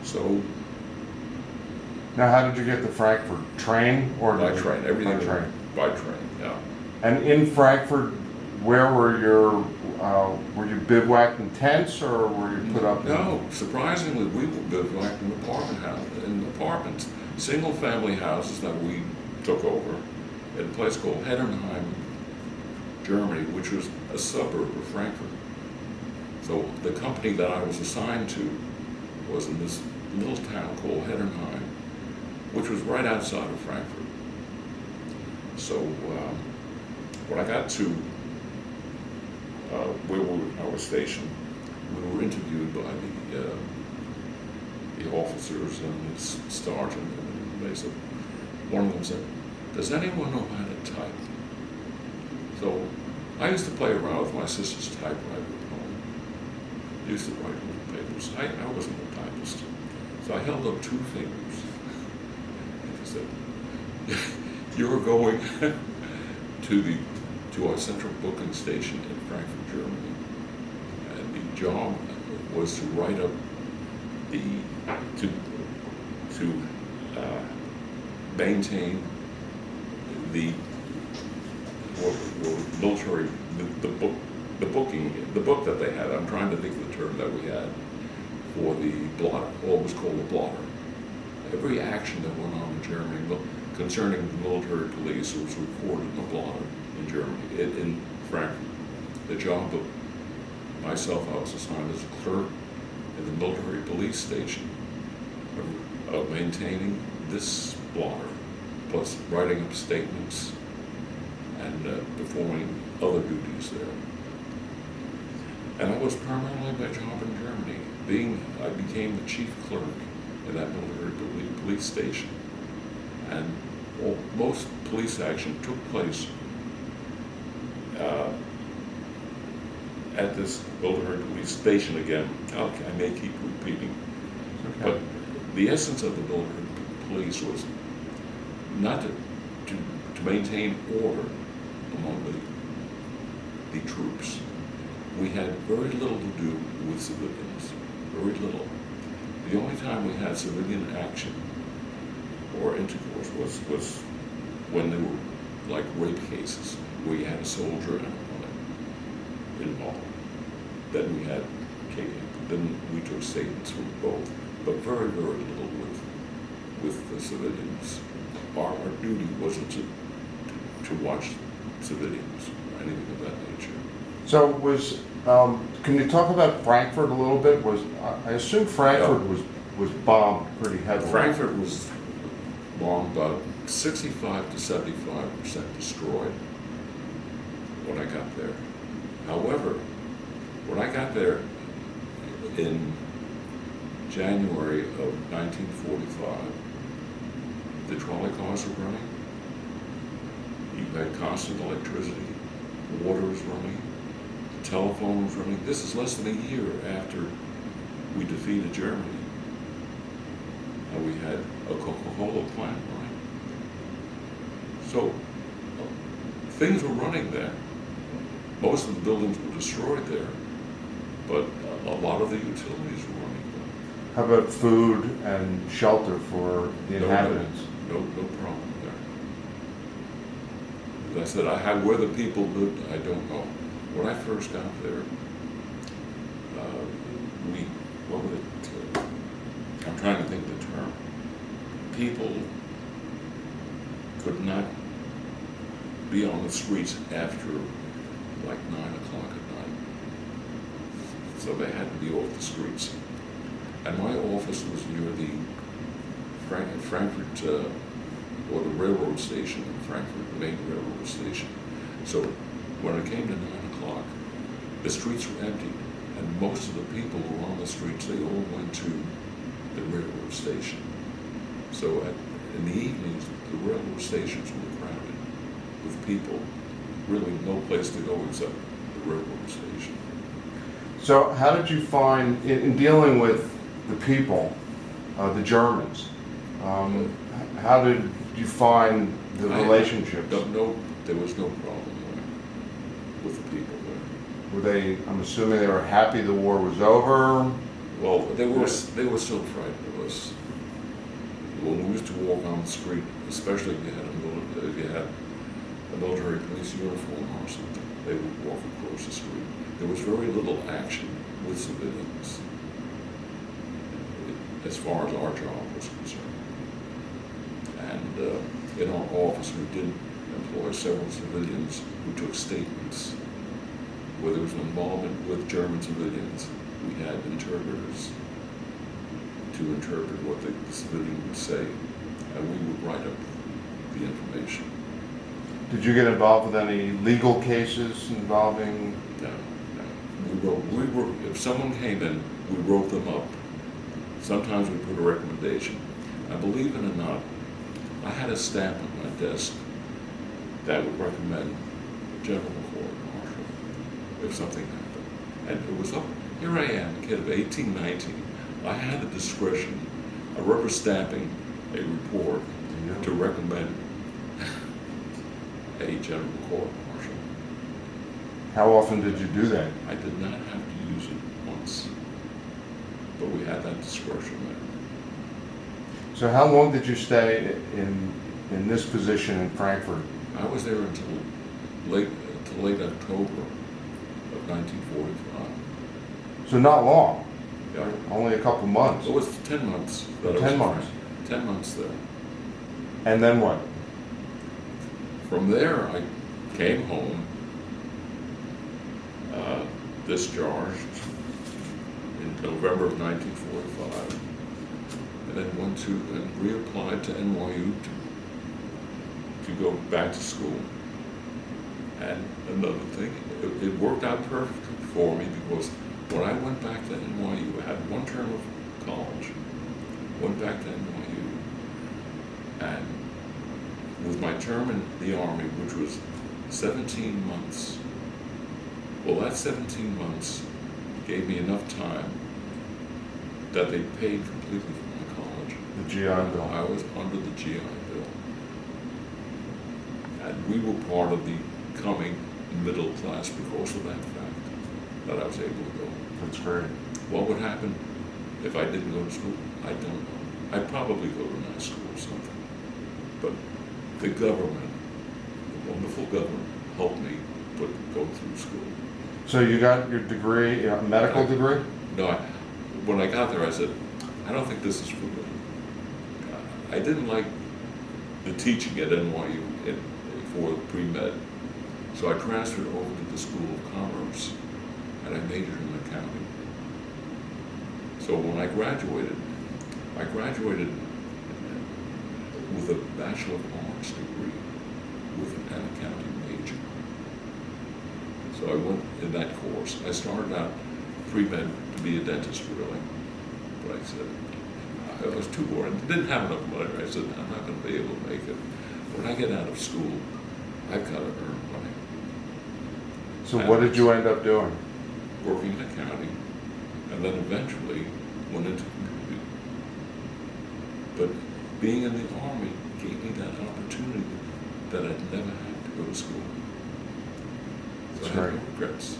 So Now, how did you get to Frankfurt? Train or by train, everything by train? by train, yeah. And in Frankfurt, where were were you bivouacked in tents or were you put up? No, surprisingly, we were bivouacked in apartments, single-family houses that we took over at a place called Heidenheim, Germany, which was a suburb of Frankfurt. So the company that I was assigned to was in this little town called Heidenheim, which was right outside of Frankfurt. So when I got to where I was stationed, we were interviewed by the officers and the sergeant, and they said, one of them said, "Does anyone know how to type?" So I used to play around with my sister's typewriter at home. Used to write little papers. I wasn't a typist. So I held up two fingers and I said, "You're going to our central booking station in Frankfurt, Germany, and the job was to write up to maintain the military the book that they had. I'm trying to think of the term that we had for the blotter, what was called a blotter. Every action that went on in Germany concerning the military police was recorded in a blotter in Germany, in Frankfurt. The job of myself, I was assigned as a clerk in the military police station of maintaining this blotter, plus writing up statements and performing other duties there. And I was primarily my job in Germany. I became the chief clerk in that military police station. And most police action took place at this military police station again. Okay, I may keep repeating. Okay. But the essence of the military police was not to maintain order among the troops. We had very little to do with civilians, very little. The only time we had civilian action or intercourse was when there were like rape cases where you had a soldier and a woman involved. Then we took statements with both, but very, very little with the civilians. Our duty wasn't to watch civilians or anything of that nature. So can you talk about Frankfurt a little bit? I assume Frankfurt was bombed pretty heavily. Frankfurt was bombed about 65 to 75% destroyed when I got there. However, when I got there in January of 1945, the trolley cars were running. You had constant electricity. Water was running. The telephone was running. This is less than a year after we defeated Germany. And we had a Coca-Cola plant running. So things were running there. Most of the buildings were destroyed there, but a lot of the utilities were running there. How about food and shelter for the inhabitants? No problem there. As I said, where the people lived, I don't know. When I first got there, I'm trying to think of the term. People could not be on the streets after like 9 o'clock at night. So they had to be off the streets. And my office was near the Frankfurt, or the railroad station in Frankfurt, the main railroad station. So when it came to 9 o'clock, the streets were empty. And most of the people who were on the streets, they all went to the railroad station. So in the evenings, the railroad stations were crowded with people. Really no place to go except the railroad station. So how did you find, in dealing with the people, the Germans, how did you find the relationships? There was no problem with the people there. Were they, I'm assuming they were happy the war was over? Well, they were so frightened of us. When we used to walk on the street, especially if you had a military police uniform or something, they would walk across the street. There was very little action with civilians as far as our job was concerned. And in our office, we did employ several civilians who took statements. Where there was an involvement with German civilians, we had interpreters to interpret what the civilian would say, and we would write up the information. Did you get involved with any legal cases involving? No. We wrote, if someone came in, we wrote them up. Sometimes we put a recommendation. And believe it or not, I had a stamp on my desk that would recommend general court martial if something happened. And it was up, here I am, a kid of 18, 19. I had the discretion of rubber stamping a report to recommend a general court martial. How often did you do that? I did not have to use it once, but we had that discretion there. So how long did you stay in this position in Frankfurt? I was there until late October of 1945. So not long. Yeah. Only a couple months. It was 10 months. 10 months. 10 months there. And then what? From there, I came home, discharged in November of 1945, and then went to and reapplied to NYU to go back to school. And another thing, it worked out perfectly for me because when I went back to NYU, I had one term of college, went back to NYU, and with my term in the Army, which was 17 months, well, that 17 months gave me enough time that they paid completely for my college. The GI Bill. I was under the GI Bill. And we were part of the coming middle class because of that fact that I was able to go. That's great. What would happen if I didn't go to school? I don't know. I'd probably go to night school or something. But the government, the wonderful government, helped me go through school. So you got your degree, a medical degree? No, when I got there, I said, I don't think this is for me. I didn't like the teaching at NYU for pre-med. So I transferred over to the School of Commerce, and I majored in accounting. So when I graduated with a Bachelor of Arts degree with an accounting major. So I went in that course. I started out pre-med to be a dentist, really. But I said, I was too bored. I didn't have enough money. I said, I'm not going to be able to make it. When I get out of school, I've got to earn money. So what did you end up doing? Working in accounting, and then eventually went into computing. But being in the Army gave me that opportunity that I'd never had to go to school. So I have no regrets.